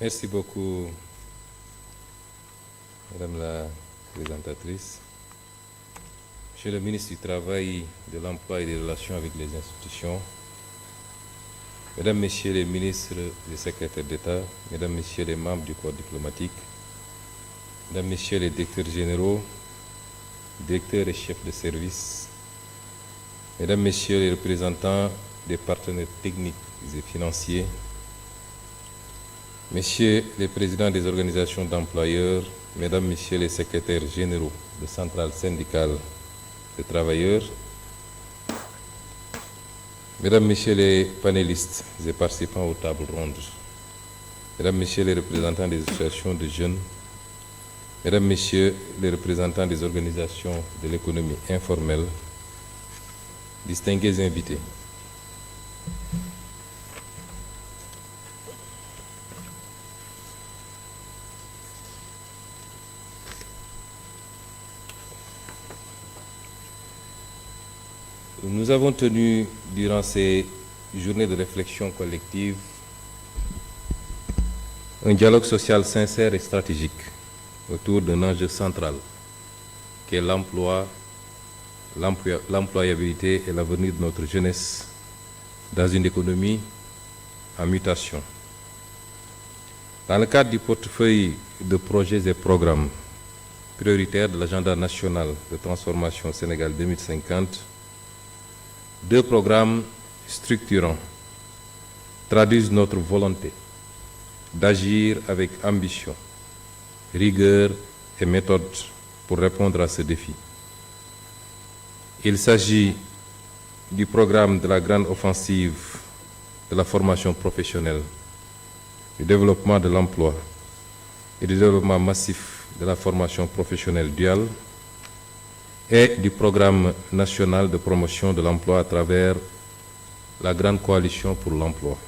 Merci beaucoup, Madame la présentatrice. Monsieur le ministre du Travail, de l'Emploi et des Relations avec les institutions, Mesdames, Messieurs les ministres et secrétaires d'État, Mesdames, Messieurs les membres du corps diplomatique, Mesdames, Messieurs les directeurs généraux, directeurs et chefs de service, Mesdames, Messieurs les représentants des partenaires techniques et financiers, Messieurs les présidents des organisations d'employeurs, Mesdames, Messieurs les secrétaires généraux de centrales syndicales de travailleurs, Mesdames, Messieurs les panélistes et participants aux tables rondes, Mesdames, Messieurs les représentants des associations de jeunes, Mesdames, Messieurs les représentants des organisations de l'économie informelle, distingués invités. Nous avons tenu, durant ces journées de réflexion collective, un dialogue social sincère et stratégique autour d'un enjeu central, qui est l'emploi, l'employabilité et l'avenir de notre jeunesse dans une économie en mutation. Dans le cadre du portefeuille de projets et programmes prioritaires de l'agenda national de transformation Sénégal 2050, deux programmes structurants traduisent notre volonté d'agir avec ambition, rigueur et méthode pour répondre à ce défi. Il s'agit du programme de la grande offensive de la formation professionnelle, du développement de l'emploi et du développement massif de la formation professionnelle duale et du programme national de promotion de l'emploi à travers la Grande Coalition pour l'emploi.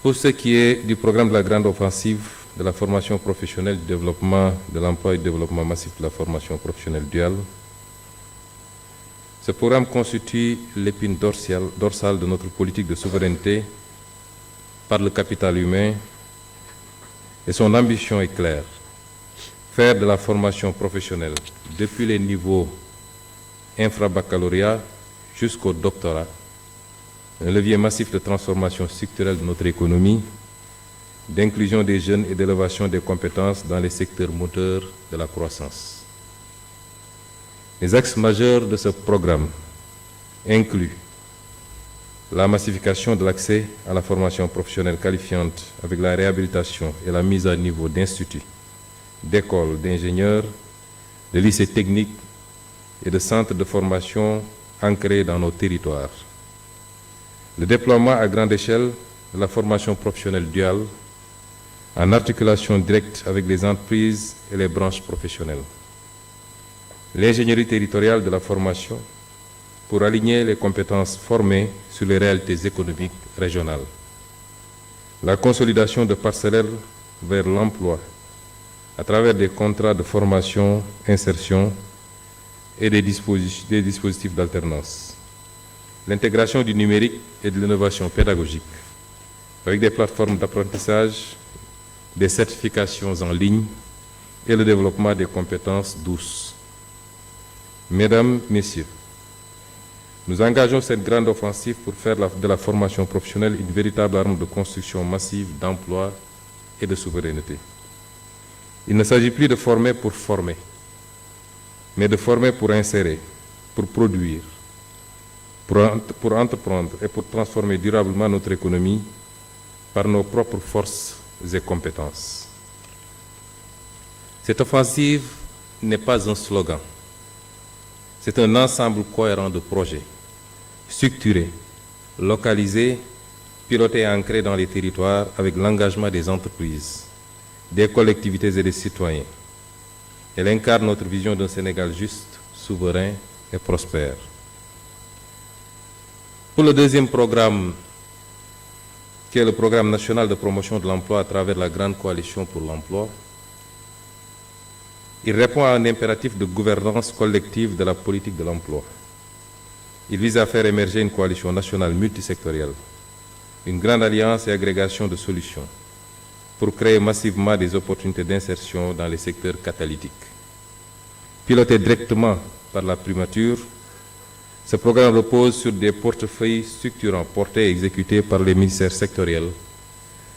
Pour ce qui est du programme de la grande offensive de la formation professionnelle, du développement de l'emploi et du développement massif de la formation professionnelle duale, ce programme constitue l'épine dorsale de notre politique de souveraineté par le capital humain et son ambition est claire. Faire de la formation professionnelle, depuis les niveaux infra-baccalauréat jusqu'au doctorat, un levier massif de transformation structurelle de notre économie, d'inclusion des jeunes et d'élévation des compétences dans les secteurs moteurs de la croissance. Les axes majeurs de ce programme incluent la massification de l'accès à la formation professionnelle qualifiante avec la réhabilitation et la mise à niveau d'instituts, d'écoles d'ingénieurs, de lycées techniques et de centres de formation ancrés dans nos territoires. Le déploiement à grande échelle de la formation professionnelle duale en articulation directe avec les entreprises et les branches professionnelles. L'ingénierie territoriale de la formation pour aligner les compétences formées sur les réalités économiques régionales. La consolidation de parcellaires vers l'emploi à travers des contrats de formation, insertion et des dispositifs d'alternance. L'intégration du numérique et de l'innovation pédagogique avec des plateformes d'apprentissage, des certifications en ligne et le développement des compétences douces. Mesdames, Messieurs, nous engageons cette grande offensive pour faire de la formation professionnelle une véritable arme de construction massive d'emploi et de souveraineté. Il ne s'agit plus de former pour former, mais de former pour insérer, pour produire, pour entreprendre et pour transformer durablement notre économie par nos propres forces et compétences. Cette offensive n'est pas un slogan, c'est un ensemble cohérent de projets, structurés, localisés, pilotés et ancrés dans les territoires avec l'engagement des entreprises, des collectivités et des citoyens. Elle incarne notre vision d'un Sénégal juste, souverain et prospère. Pour le deuxième programme, qui est le programme national de promotion de l'emploi à travers la Grande Coalition pour l'emploi, il répond à un impératif de gouvernance collective de la politique de l'emploi. Il vise à faire émerger une coalition nationale multisectorielle une grande alliance et agrégation de solutions pour créer massivement des opportunités d'insertion dans les secteurs catalytiques. Piloté directement par la primature, ce programme repose sur des portefeuilles structurants portés et exécutés par les ministères sectoriels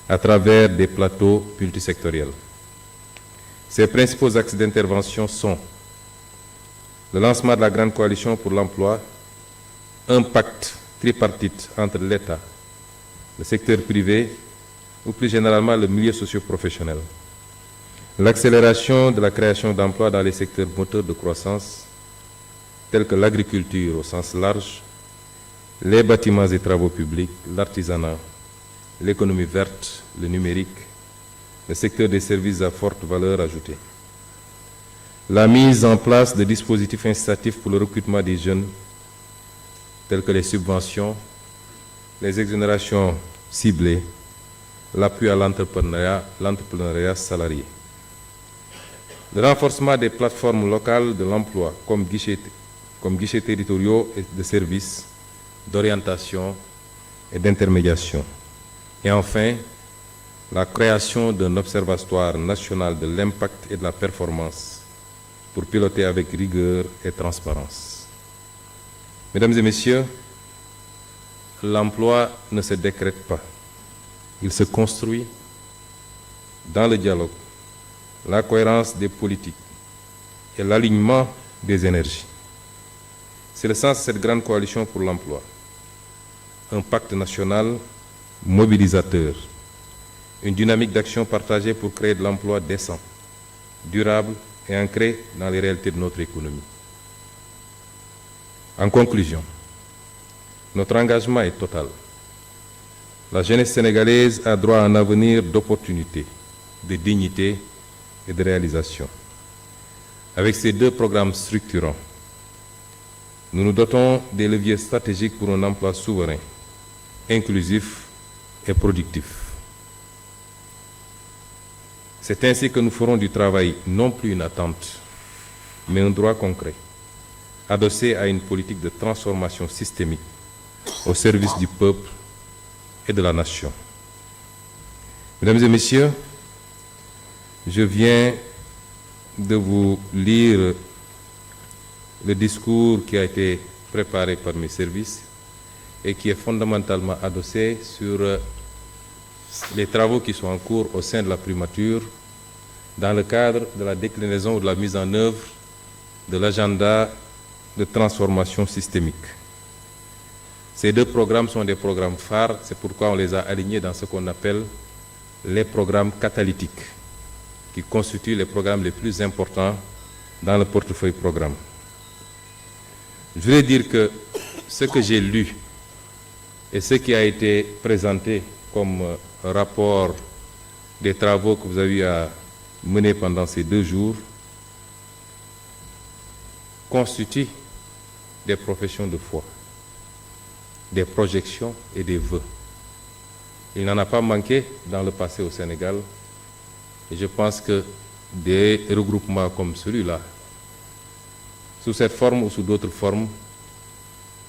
à travers des plateaux multisectoriels. Ses principaux axes d'intervention sont le lancement de la Grande Coalition pour l'emploi, un pacte tripartite entre l'État, le secteur privé ou plus généralement le milieu socio-professionnel, l'accélération de la création d'emplois dans les secteurs moteurs de croissance tels que l'agriculture au sens large, les bâtiments et travaux publics, l'artisanat, l'économie verte, le numérique, le secteur des services à forte valeur ajoutée. La mise en place de dispositifs incitatifs pour le recrutement des jeunes, tels que les subventions, les exonérations ciblées, l'appui à l'entrepreneuriat salarié. Le renforcement des plateformes locales de l'emploi comme guichets territoriaux et de services, d'orientation et d'intermédiation. Et enfin, la création d'un observatoire national de l'impact et de la performance pour piloter avec rigueur et transparence. Mesdames et messieurs, l'emploi ne se décrète pas. Il se construit dans le dialogue, la cohérence des politiques et l'alignement des énergies. C'est le sens de cette grande coalition pour l'emploi. Un pacte national mobilisateur, une dynamique d'action partagée pour créer de l'emploi décent, durable et ancré dans les réalités de notre économie. En conclusion, notre engagement est total. La jeunesse sénégalaise a droit à un avenir d'opportunités, de dignité et de réalisation. Avec ces deux programmes structurants, nous nous dotons des leviers stratégiques pour un emploi souverain, inclusif et productif. C'est ainsi que nous ferons du travail non plus une attente, mais un droit concret, adossé à une politique de transformation systémique au service du peuple et de la nation. Mesdames et messieurs, je viens de vous lire le discours qui a été préparé par mes services et qui est fondamentalement adossé sur les travaux qui sont en cours au sein de la primature dans le cadre de la déclinaison ou de la mise en œuvre de l'agenda de transformation systémique. Ces deux programmes sont des programmes phares, c'est pourquoi on les a alignés dans ce qu'on appelle les programmes catalytiques, qui constituent les programmes les plus importants dans le portefeuille programme. Je voulais dire que ce que j'ai lu et ce qui a été présenté comme rapport des travaux que vous avez eu à mener pendant ces 2 jours constituent des professions de foi, des projections et des vœux. Il n'en a pas manqué dans le passé au Sénégal et je pense que des regroupements comme celui-là, sous cette forme ou sous d'autres formes,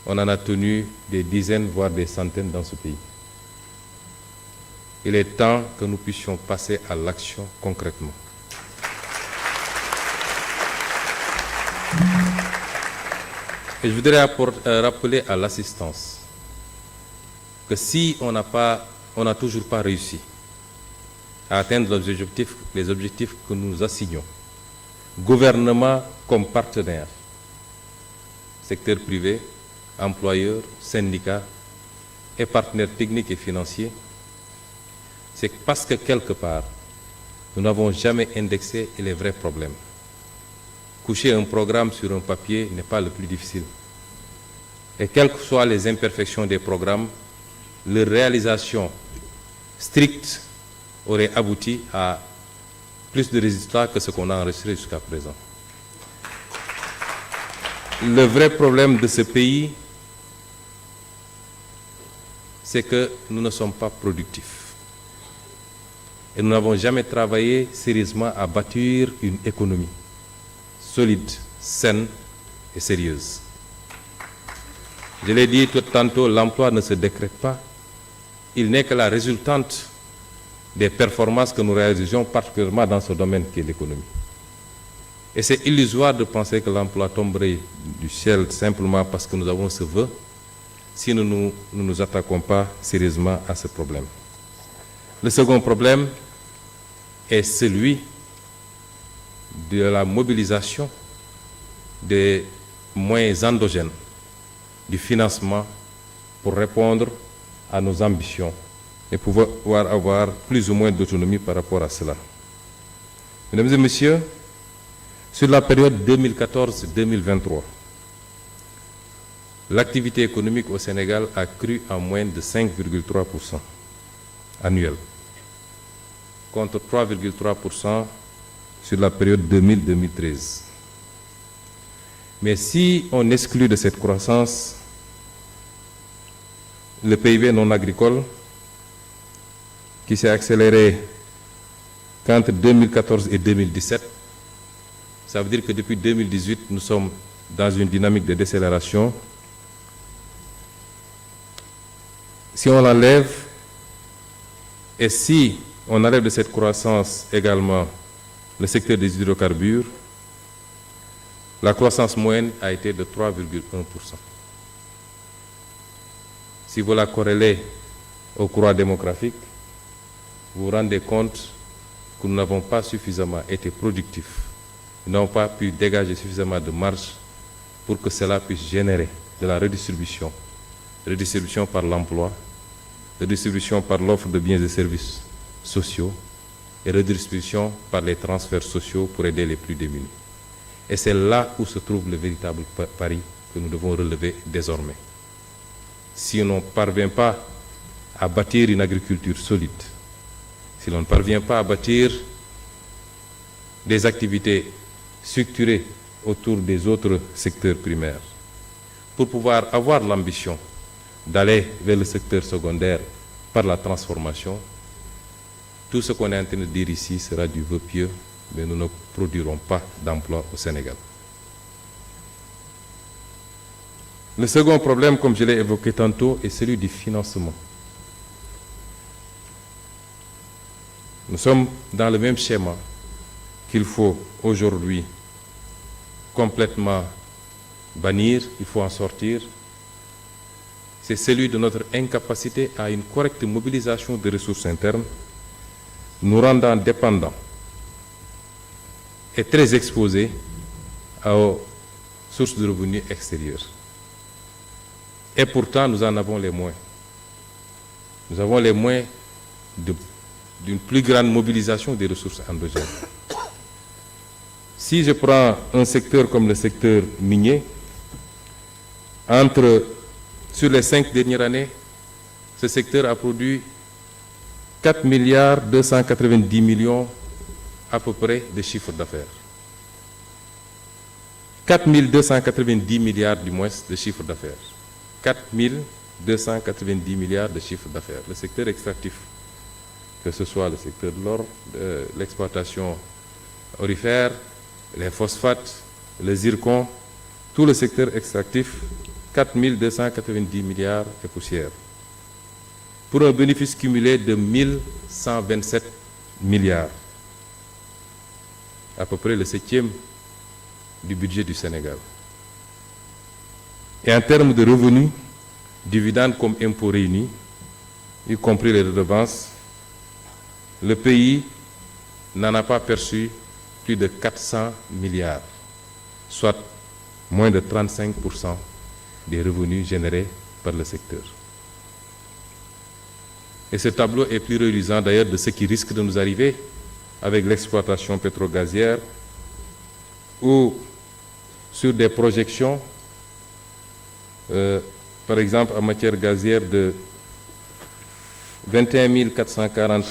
on en a tenu des dizaines, voire des centaines dans ce pays. Il est temps que nous puissions passer à l'action concrètement. Et je voudrais rappeler à l'assistance que si on n'a toujours pas réussi à atteindre les objectifs que nous assignons, gouvernement comme partenaire, secteur privé, employeurs, syndicats et partenaires techniques et financiers, c'est parce que quelque part, nous n'avons jamais indexé les vrais problèmes. Coucher un programme sur un papier n'est pas le plus difficile. Et quelles que soient les imperfections des programmes, leur réalisation stricte aurait abouti à plus de résultats que ce qu'on a enregistré jusqu'à présent. Le vrai problème de ce pays, c'est que nous ne sommes pas productifs. Et nous n'avons jamais travaillé sérieusement à bâtir une économie solide, saine et sérieuse. Je l'ai dit tout tantôt, l'emploi ne se décrète pas, il n'est que la résultante des performances que nous réalisons, particulièrement dans ce domaine qui est l'économie. Et c'est illusoire de penser que l'emploi tomberait du ciel simplement parce que nous avons ce vœu, si nous ne nous attaquons pas sérieusement à ce problème. Le second problème est celui de la mobilisation des moyens endogènes du financement pour répondre à nos ambitions et pouvoir avoir plus ou moins d'autonomie par rapport à cela. Mesdames et messieurs, sur la période 2014-2023, l'activité économique au Sénégal a cru en moyenne de 5,3% annuel, contre 3,3% sur la période 2000-2013. Mais si on exclut de cette croissance le PIB non agricole, qui s'est accéléré qu'entre 2014 et 2017, ça veut dire que depuis 2018, nous sommes dans une dynamique de décélération. Si on l'enlève, et si on enlève de cette croissance également le secteur des hydrocarbures, la croissance moyenne a été de 3,1%. Si vous la corrélez au courant démographique, vous vous rendez compte que nous n'avons pas suffisamment été productifs, nous n'avons pas pu dégager suffisamment de marge pour que cela puisse générer de la redistribution par l'emploi, redistribution par l'offre de biens et services sociaux et redistribution par les transferts sociaux pour aider les plus démunis. Et c'est là où se trouve le véritable pari que nous devons relever désormais. Si on ne parvient pas à bâtir une agriculture solide, si l'on ne parvient pas à bâtir des activités structurées autour des autres secteurs primaires, pour pouvoir avoir l'ambition d'aller vers le secteur secondaire par la transformation, tout ce qu'on est en train de dire ici sera du vœu pieux, mais nous ne produirons pas d'emploi au Sénégal. Le second problème, comme je l'ai évoqué tantôt, est celui du financement. Nous sommes dans le même schéma qu'il faut aujourd'hui complètement bannir, il faut en sortir. C'est celui de notre incapacité à une correcte mobilisation des ressources internes, nous rendant dépendants et très exposés aux sources de revenus extérieures. Et pourtant, nous en avons les moyens. Nous avons les moyens d'une plus grande mobilisation des ressources endogènes. Si je prends un secteur comme le secteur minier, sur les 5 dernières années, ce secteur a produit 4 milliards 290 millions à peu près de chiffre d'affaires. 4 290 milliards du moins de chiffre d'affaires. 4 290 milliards de chiffre d'affaires. Le secteur extractif, que ce soit le secteur de l'or, l'exploitation aurifère, les phosphates, le zircon, tout le secteur extractif, 4 290 milliards et poussières, pour un bénéfice cumulé de 1127 milliards, à peu près le 7e du budget du Sénégal. Et en termes de revenus, dividendes comme impôts réunis, y compris les redevances, le pays n'en a pas perçu plus de 400 milliards, soit moins de 35% des revenus générés par le secteur. Et ce tableau est plus reluisant d'ailleurs de ce qui risque de nous arriver avec l'exploitation pétro-gazière, ou sur des projections, par exemple en matière gazière de 21 440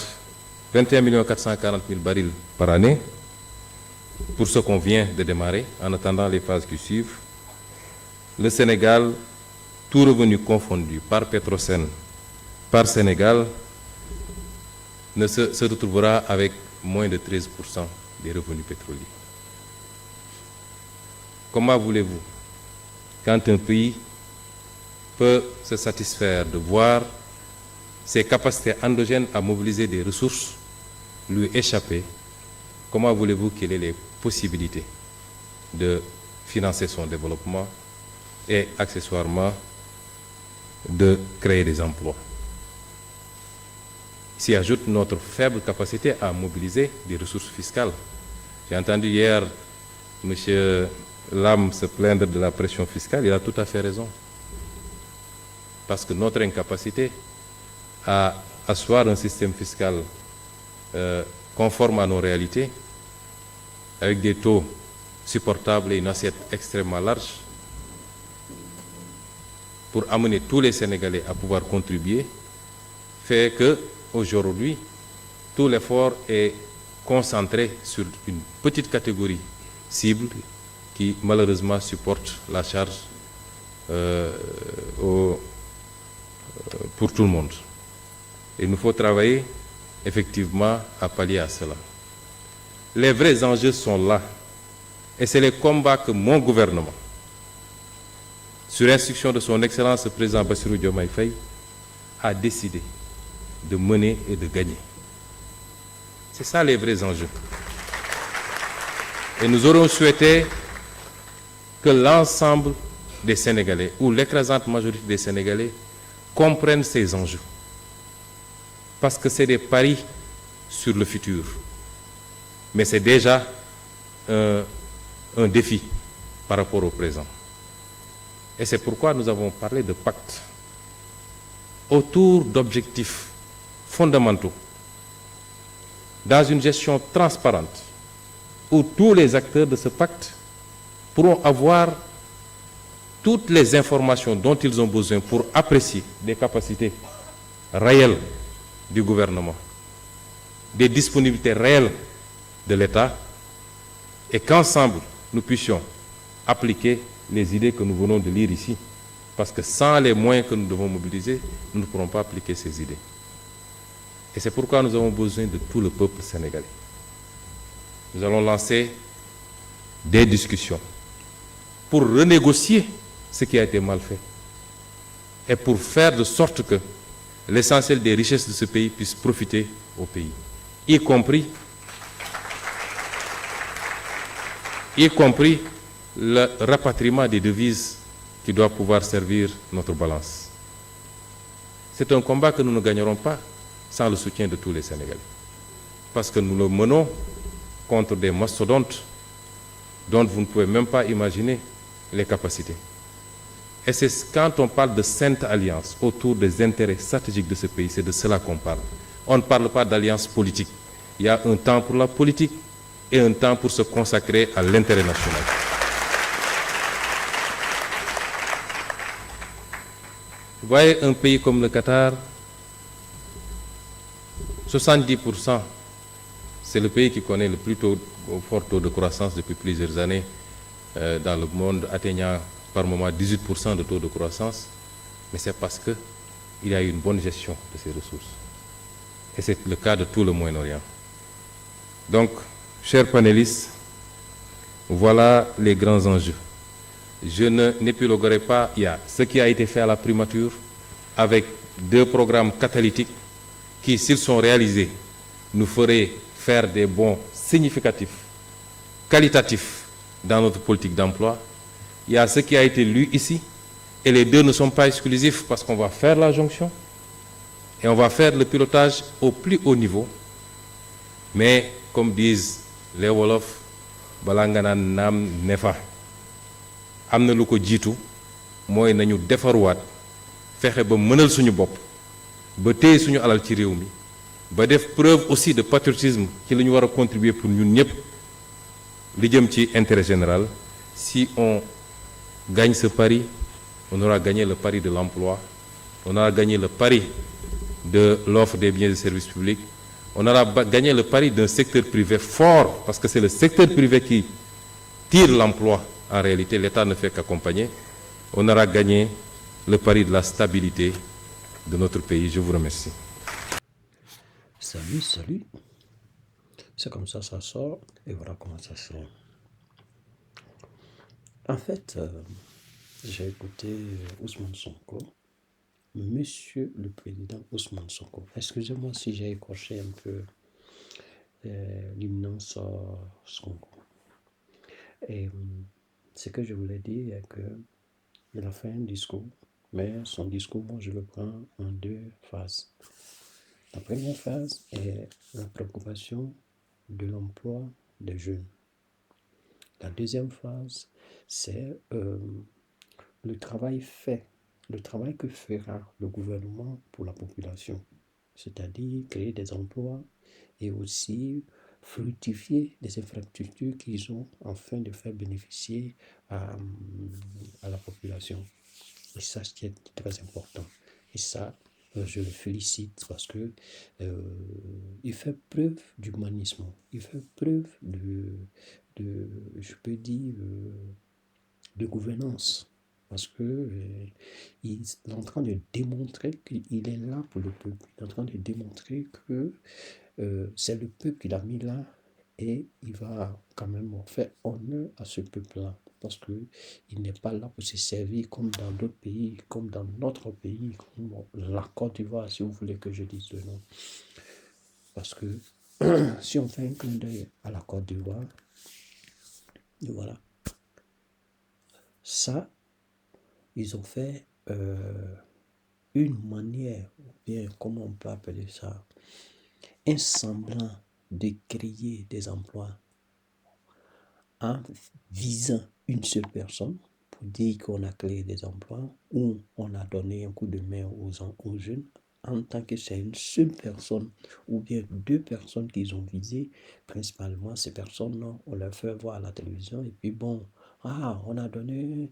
000 barils par année, pour ce qu'on vient de démarrer, en attendant les phases qui suivent. Le Sénégal, tout revenu confondu, par Petrosen, par Sénégal, se retrouvera avec moins de 13% des revenus pétroliers. Comment voulez-vous, quand un pays peut se satisfaire de voir ses capacités endogènes à mobiliser des ressources lui échappaient, comment voulez-vous qu'il ait les possibilités de financer son développement et accessoirement de créer des emplois? S'y ajoute notre faible capacité à mobiliser des ressources fiscales. J'ai entendu hier M. Lam se plaindre de la pression fiscale, il a tout à fait raison. Parce que notre incapacité à asseoir un système fiscal conforme à nos réalités, avec des taux supportables et une assiette extrêmement large, pour amener tous les Sénégalais à pouvoir contribuer, fait que aujourd'hui, tout l'effort est concentré sur une petite catégorie cible qui malheureusement supporte la charge pour tout le monde. Et il nous faut travailler effectivement à pallier à cela. Les vrais enjeux sont là. Et c'est les combats que mon gouvernement, sur instruction de son Excellence le Président Bassirou Diomaye Faye, a décidé de mener et de gagner. C'est ça les vrais enjeux. Et nous aurions souhaité que l'ensemble des Sénégalais, ou l'écrasante majorité des Sénégalais, comprennent ces enjeux. Parce que c'est des paris sur le futur. Mais c'est déjà un défi par rapport au présent. Et c'est pourquoi nous avons parlé de pacte autour d'objectifs fondamentaux dans une gestion transparente où tous les acteurs de ce pacte pourront avoir toutes les informations dont ils ont besoin pour apprécier des capacités réelles du gouvernement, des disponibilités réelles de l'État, et qu'ensemble nous puissions appliquer les idées que nous venons de lire ici. Parce que sans les moyens que nous devons mobiliser, nous ne pourrons pas appliquer ces idées. Et c'est pourquoi nous avons besoin de tout le peuple sénégalais. Nous allons lancer des discussions pour renégocier ce qui a été mal fait et pour faire de sorte que l'essentiel des richesses de ce pays puisse profiter au pays, y compris le rapatriement des devises qui doit pouvoir servir notre balance. C'est un combat que nous ne gagnerons pas sans le soutien de tous les Sénégalais. Parce que nous le menons contre des mastodontes dont vous ne pouvez même pas imaginer les capacités. Et c'est quand on parle de sainte alliance autour des intérêts stratégiques de ce pays, c'est de cela qu'on parle. On ne parle pas d'alliance politique. Il y a un temps pour la politique et un temps pour se consacrer à l'intérêt national. Vous voyez un pays comme le Qatar, 70%, c'est le pays qui connaît le plus fort taux de croissance depuis plusieurs années dans le monde, atteignant par moment 18% de taux de croissance, mais c'est parce qu'il y a eu une bonne gestion de ces ressources. Et c'est le cas de tout le Moyen-Orient. Donc, chers panélistes, voilà les grands enjeux. Je n'épiloguerai pas, il y a ce qui a été fait à la primature avec 2 programmes catalytiques qui, s'ils sont réalisés, nous feraient faire des bons significatifs, qualitatifs dans notre politique d'emploi. Il y a ce qui a été lu ici, et les 2 ne sont pas exclusifs parce qu'on va faire la jonction et on va faire le pilotage au plus haut niveau. Mais, comme disent les Wolofs, balanga nam nefa. Amna lu ko jitu moy nañu defarwaat fexé ba mënal suñu bop ba téy suñu alal ci réew mi ba def preuve aussi de patriotisme ci lañu wara contribuer pour ñun ñëpp li jëm ci intérêt général. Si on gagne ce pari, on aura gagné le pari de l'emploi, on aura gagné le pari de l'offre des biens et services publics, on aura gagné le pari d'un secteur privé fort, parce que c'est le secteur privé qui tire l'emploi. En réalité, l'État ne fait qu'accompagner. On aura gagné le pari de la stabilité de notre pays. Je vous remercie. Salut. C'est comme ça sort, et voilà comment ça se fait. En fait, j'ai écouté Ousmane Sonko Monsieur le Président Ousmane Sonko. Excusez-moi si j'ai écorché un peu l'immense Sonko. Et ce que je voulais dire est qu'il a fait un discours, mais son discours, moi, je le prends en deux phases. La première phase est la préoccupation de l'emploi des jeunes. La deuxième phase, c'est le travail que fera le gouvernement pour la population, c'est-à-dire créer des emplois et aussi fructifier des infrastructures qu'ils ont afin de faire bénéficier à la population. Et ça, c'est très important. Et ça, je le félicite parce que il fait preuve d'humanisme, il fait preuve je peux dire, de gouvernance. Parce que il est en train de démontrer qu'il est là pour le peuple. Il est en train de démontrer que c'est le peuple qui l'a mis là et il va quand même faire honneur à ce peuple-là. Parce qu'il n'est pas là pour se servir comme dans d'autres pays, comme dans notre pays, comme la Côte d'Ivoire, si vous voulez que je dise le nom. Parce que si on fait un clin d'œil à la Côte d'Ivoire, voilà. Ça, ils ont fait une manière, ou bien comment on peut appeler ça, un semblant de créer des emplois en visant une seule personne pour dire qu'on a créé des emplois ou on a donné un coup de main aux jeunes en tant que c'est une seule personne ou bien deux personnes qu'ils ont visées. Principalement, ces personnes-là, on leur fait voir à la télévision et puis bon, on a donné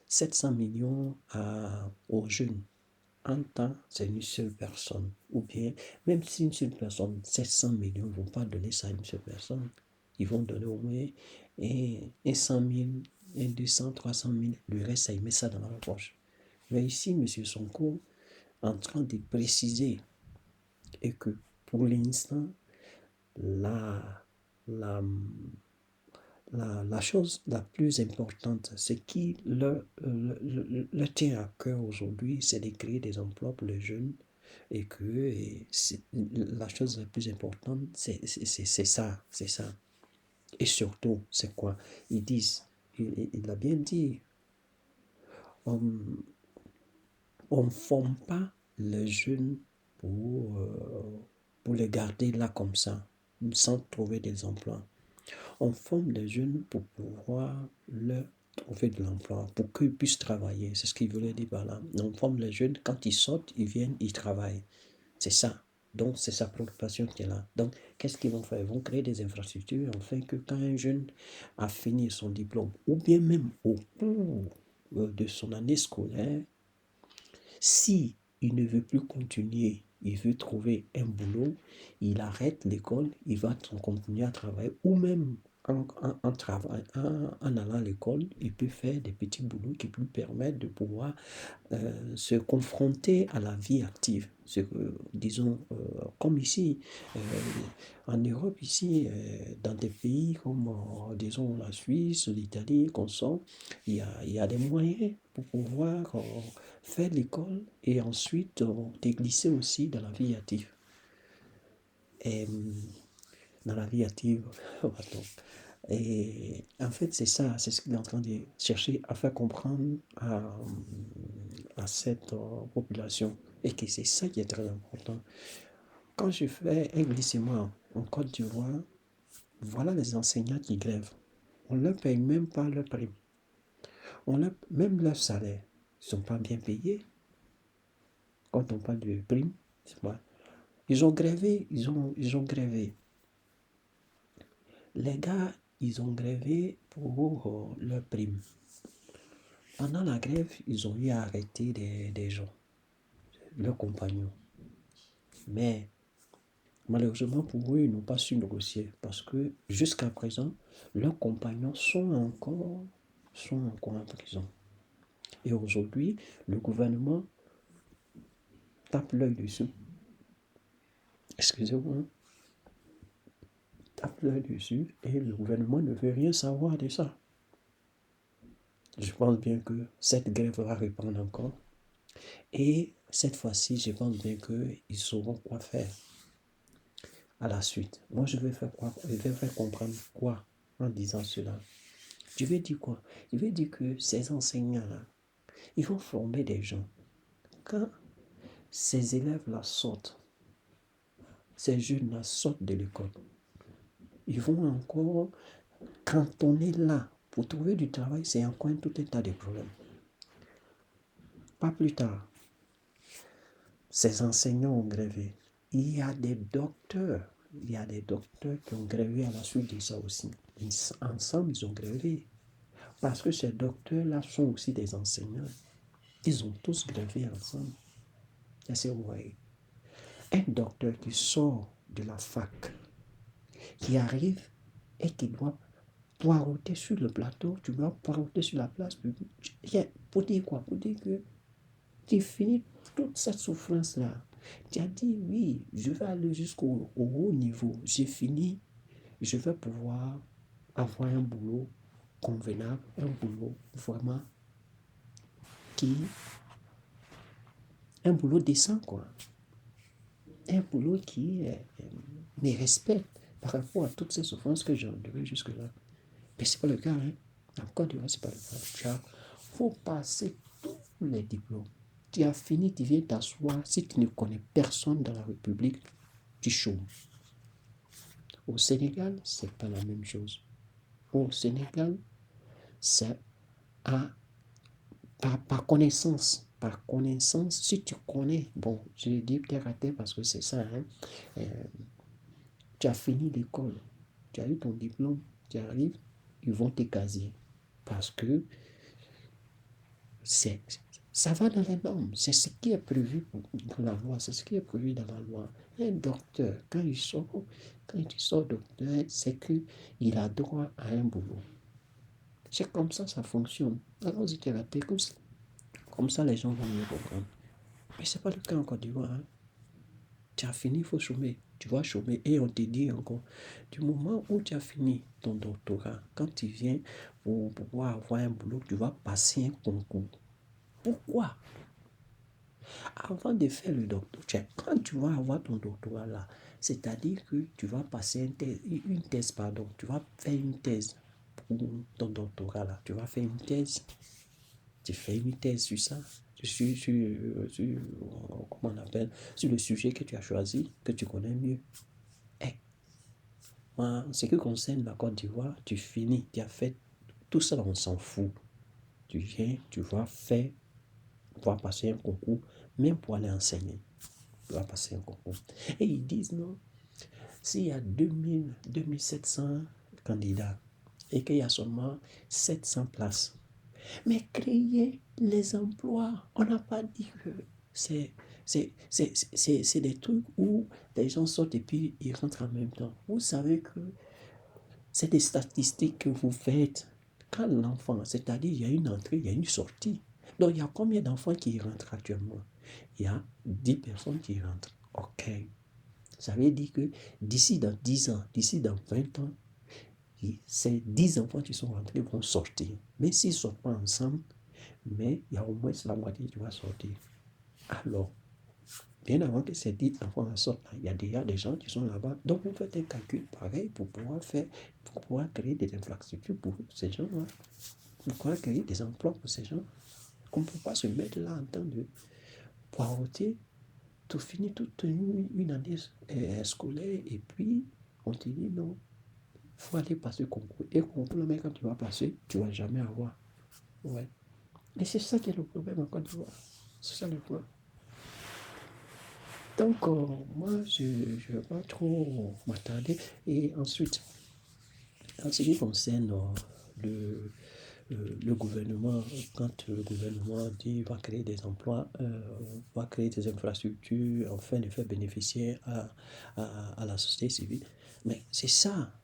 700 millions aux jeunes. En temps, c'est une seule personne. Ou bien, même si une seule personne, 700 millions, ne vont pas donner ça à une seule personne. Ils vont donner au moins 100 000, 200, 300 000. Le reste, ça, ils mettent ça dans leur poche. Mais ici, M. Sonko est en train de préciser et que pour l'instant, la chose la plus importante, ce qui le tient à cœur aujourd'hui, c'est de créer des emplois pour les jeunes et que la chose la plus importante, c'est ça, c'est ça. Et surtout, c'est quoi? Ils disent, il a bien dit, on ne forme pas les jeunes pour les garder là comme ça, sans trouver des emplois. On forme des jeunes pour pouvoir leur trouver de l'emploi, pour qu'ils puissent travailler. C'est ce qu'il voulait dire par là. On forme les jeunes, quand ils sortent, ils viennent, ils travaillent. C'est ça. Donc, c'est sa préoccupation qui est là. Donc, qu'est-ce qu'ils vont faire? Ils vont créer des infrastructures afin que quand un jeune a fini son diplôme, ou bien même au cours de son année scolaire, si il ne veut plus continuer, il veut trouver un boulot, il arrête l'école, il va continuer à travailler, ou même en allant à l'école, il peut faire des petits boulots qui lui permettent de pouvoir se confronter à la vie active. Disons, comme ici, en Europe, ici, dans des pays comme, disons, la Suisse, l'Italie, qu'on sent, il y a des moyens pour pouvoir faire l'école et ensuite te glisser aussi dans la vie active. Et dans la vie active, pardon. Et en fait, c'est ça, c'est ce qu'il est en train de chercher à faire comprendre à cette population. Et que c'est ça qui est très important. Quand je fais un glissement en Côte d'Ivoire, voilà les enseignants qui grèvent. On ne leur paye même pas leur prime. Même leur salaire, ils ne sont pas bien payés. Quand on parle de prime, c'est pas. Ils ont grévé, ils ont grévé. Les gars, ils ont grévé pour leur prime. Pendant la grève, ils ont eu à arrêter des gens, leurs compagnons. Mais malheureusement pour eux, ils n'ont pas su négocier parce que jusqu'à présent, leurs compagnons sont encore en prison. Et aujourd'hui, le gouvernement tape l'œil dessus. Excusez-moi. Tape l'œil dessus et le gouvernement ne veut rien savoir de ça. Je pense bien que cette grève va reprendre encore. Et Cette fois-ci, je pense bien qu'ils sauront quoi faire à la suite. Moi, je vais faire quoi? Je vais faire comprendre quoi en disant cela? Je vais dire quoi? Je vais dire que ces enseignants-là, ils vont former des gens. Quand ces élèves-là sortent, ces jeunes-là sortent de l'école, ils vont encore, quand on est là pour trouver du travail, c'est encore tout un tas de problèmes. Pas plus tard, ces enseignants ont grévé. Il y a des docteurs, qui ont grévé à la suite de ça aussi. Ensemble, ils ont grévé. Parce que ces docteurs-là sont aussi des enseignants. Ils ont tous grévé ensemble. Est-ce que vous voyez? Un docteur qui sort de la fac, qui arrive et qui doit poireauter sur le plateau, tu dois poireauter sur la place publique. Pour dire quoi? Pour dire que tu finis toute cette souffrance-là. Tu as dit, oui, je vais aller jusqu'au haut niveau. J'ai fini, je vais pouvoir avoir un boulot convenable, un boulot vraiment qui, un boulot décent, quoi. Un boulot qui me respecte par rapport à toutes ces souffrances que j'ai endurées jusque-là. Mais ce n'est pas le cas, hein. En Côte d'Ivoire, ce n'est pas le cas. Il faut passer tous les diplômes. Tu as fini, tu viens t'asseoir. Si tu ne connais personne dans la République, tu chômes. Au Sénégal, ce n'est pas la même chose. Au Sénégal, c'est par connaissance. Par connaissance, si tu connais, bon, je dis terre à terre parce que c'est ça, hein, tu as fini l'école, tu as eu ton diplôme, tu arrives, ils vont te caser. Parce que ça va dans les normes. C'est ce qui est prévu dans la loi. C'est ce qui est prévu dans la loi. Un docteur, quand il sort docteur, c'est qu'il a droit à un boulot. C'est comme ça fonctionne. Alors, si tu es raté, comme ça, les gens vont mieux comprendre. Mais ce n'est pas le cas en Côte d'Ivoire. Hein. Tu as fini, il faut chômer. Tu vas chômer. Et on te dit encore, du moment où tu as fini ton doctorat, quand tu viens pour pouvoir avoir un boulot, tu vas passer un concours. Pourquoi? Avant de faire le doctorat, quand tu vas avoir ton doctorat là, c'est-à-dire que tu vas passer une thèse, pardon, tu vas faire une thèse pour ton doctorat là, tu vas faire une thèse, tu fais une thèse sur ça, comment on appelle, sur le sujet que tu as choisi, que tu connais mieux. Et, en ce qui concerne la Côte d'Ivoire, tu finis, tu as fait tout ça, on s'en fout. Tu viens, tu vas faire, tu vas passer un concours, même pour aller enseigner. Tu vas passer un concours. Et ils disent non, s'il y a 2700 candidats et qu'il y a seulement 700 places, mais créer les emplois, on n'a pas dit que c'est des trucs où les gens sortent et puis ils rentrent en même temps. Vous savez que c'est des statistiques que vous faites quand l'enfant, c'est-à-dire il y a une entrée, il y a une sortie. Donc il y a combien d'enfants qui rentrent actuellement? Il y a 10 personnes qui rentrent. OK. Ça veut dire que d'ici dans 10 ans, d'ici dans 20 ans, ces 10 enfants qui sont rentrés vont sortir. Mais s'ils ne sortent pas ensemble, mais il y a au moins la moitié qui va sortir. Alors, bien avant que ces 10 enfants sortent, il y a déjà des gens qui sont là-bas. Donc, vous faites un calcul pareil pour pouvoir créer des infrastructures pour ces gens-là. Pour pouvoir créer des emplois pour ces gens. On ne peut pas se mettre là en train de poireauter, tout finir toute une année scolaire et puis on te dit non, il faut aller passer le concours. Et le concours, le mec, quand tu vas passer, tu ne vas jamais avoir. Ouais. Et c'est ça qui est le problème en Côte d'Ivoire. C'est ça le problème. Donc, moi, je ne vais pas trop m'attarder. Et ensuite, en ce qui concerne le gouvernement, quand le gouvernement dit va créer des emplois, va créer des infrastructures, afin de faire bénéficier à la société civile, mais c'est ça.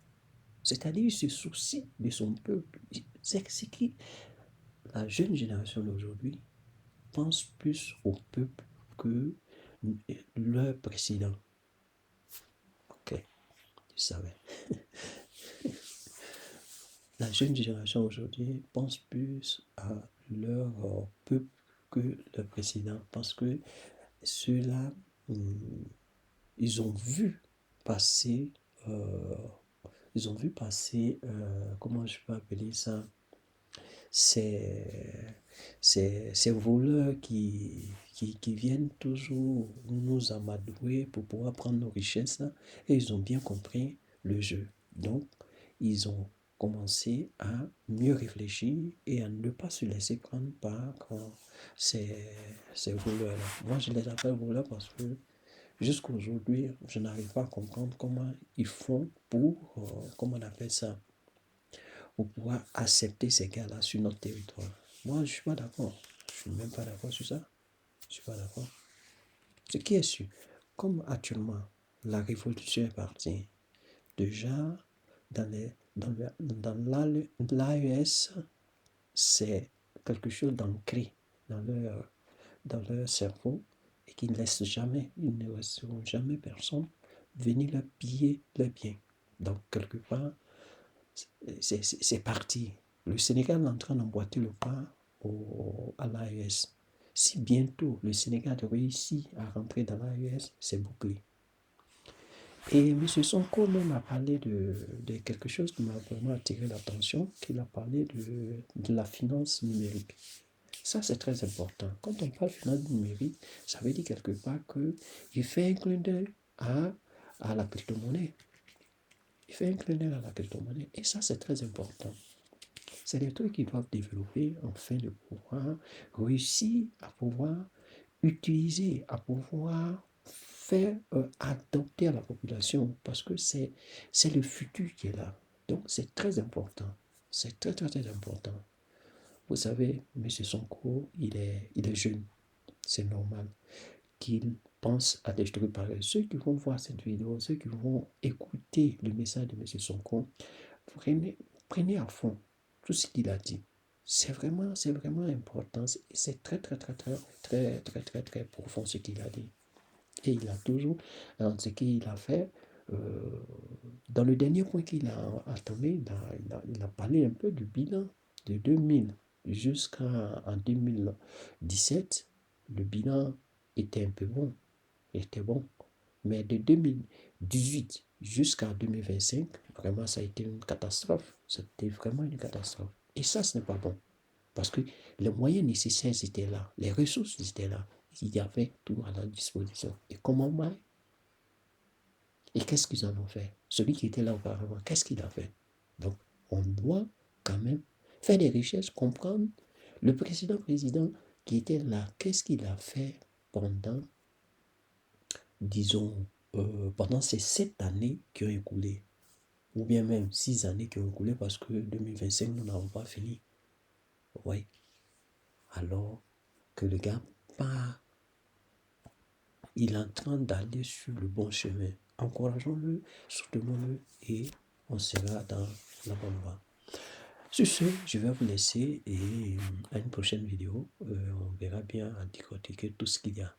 C'est-à-dire, il se soucie de son peuple. C'est ce qui, la jeune génération d'aujourd'hui pense plus au peuple que leur président. Ok, tu savais. La jeune génération aujourd'hui pense plus à leur peuple que le président parce que ceux-là, ils ont vu passer, comment je peux appeler ça, ces, ces voleurs qui viennent toujours nous amadouer pour pouvoir prendre nos richesses, et ils ont bien compris le jeu. Donc, ils ont commencé à mieux réfléchir et à ne pas se laisser prendre par ces voleurs-là. Moi, je les appelle voleurs parce que jusqu'à aujourd'hui, je n'arrive pas à comprendre comment ils font pour, comment on appelle ça, pour pouvoir accepter ces gars-là sur notre territoire. Moi, je ne suis pas d'accord. Je ne suis même pas d'accord sur ça. Je ne suis pas d'accord. Ce qui est sûr, comme actuellement, la révolution est partie, déjà, dans l'AES, c'est quelque chose d'ancré dans leur cerveau et qu'ils ne laissent jamais, ils ne laisseront jamais personne venir leur piller leurs biens. Donc, quelque part, c'est parti. Le Sénégal est en train d'emboîter le pas à l'AES. Si bientôt le Sénégal réussit à rentrer dans l'AES, c'est bouclé. Et M. Sonko même a parlé de quelque chose qui m'a vraiment attiré l'attention, qu'il a parlé de la finance numérique. Ça, c'est très important. Quand on parle de finance numérique, ça veut dire quelque part qu'il fait un clin d'œil à la crypto-monnaie. Il fait un clin d'œil à la crypto-monnaie. Et ça, c'est très important. C'est des trucs qu'ils doivent développer afin de pouvoir réussir à pouvoir utiliser, à pouvoir faire adopter à la population parce que c'est le futur qui est là. Donc, c'est très important. C'est très, très, très important. Vous savez, M. Sonko, il est jeune. C'est normal qu'il pense à des trucs pareils. Ceux qui vont voir cette vidéo, ceux qui vont écouter le message de M. Sonko, prenez à fond tout ce qu'il a dit. C'est vraiment important. C'est très, très, très, très, très, très, très, très profond ce qu'il a dit. Et il a toujours, dans ce qu'il a fait, dans le dernier point qu'il a entamé, il a parlé un peu du bilan de 2000 jusqu'en 2017. Le bilan était un peu bon, était bon. Mais de 2018 jusqu'à 2025, vraiment, ça a été une catastrophe. C'était vraiment une catastrophe. Et ça, ce n'est pas bon. Parce que les moyens nécessaires étaient là, les ressources étaient là. Il y avait tout à leur disposition. Et comment moi? Et qu'est-ce qu'ils en ont fait? Celui qui était là auparavant, qu'est-ce qu'il a fait? Donc, on doit quand même faire des richesses, comprendre le président qui était là, qu'est-ce qu'il a fait pendant, disons, pendant ces 7 années qui ont écoulé, ou bien même 6 années qui ont écoulé parce que 2025, nous n'avons pas fini. Oui. Alors que le gars part, il est en train d'aller sur le bon chemin. Encourageons-le, soutenons-le et on sera dans la bonne voie. Sur ce, je vais vous laisser et à une prochaine vidéo, on verra bien à décortiquer tout ce qu'il y a.